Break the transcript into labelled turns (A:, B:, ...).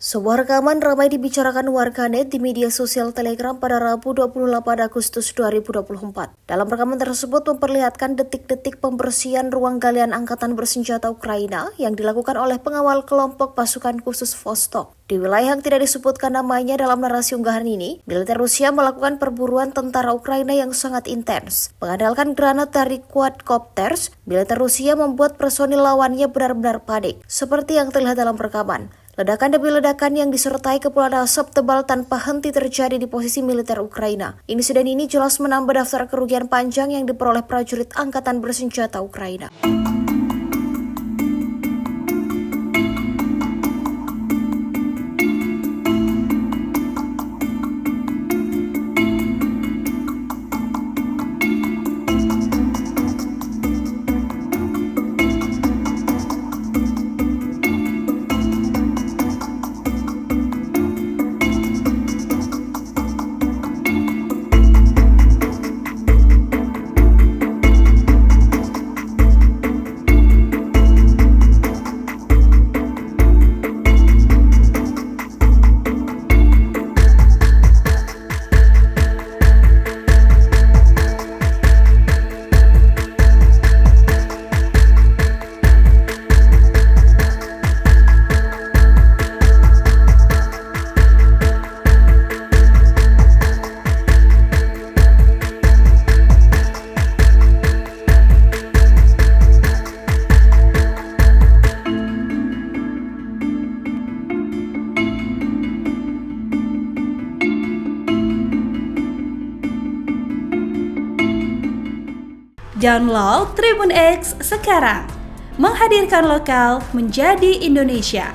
A: Sebuah rekaman ramai dibicarakan warganet di media sosial Telegram pada Rabu 28 Agustus 2024. Dalam rekaman tersebut memperlihatkan detik-detik pembersihan ruang galian angkatan bersenjata Ukraina yang dilakukan oleh pengawal kelompok pasukan khusus Vostok. Di wilayah yang tidak disebutkan namanya dalam narasi unggahan ini, militer Rusia melakukan perburuan tentara Ukraina yang sangat intens. Mengandalkan granat dari quadcopters, militer Rusia membuat personil lawannya benar-benar panik, seperti yang terlihat dalam rekaman. Ledakan demi ledakan yang disertai kepulan asap tebal tanpa henti terjadi di posisi militer Ukraina. Insiden ini jelas menambah daftar kerugian panjang yang diperoleh prajurit angkatan bersenjata Ukraina.
B: Download Tribun X sekarang, menghadirkan lokal menjadi Indonesia.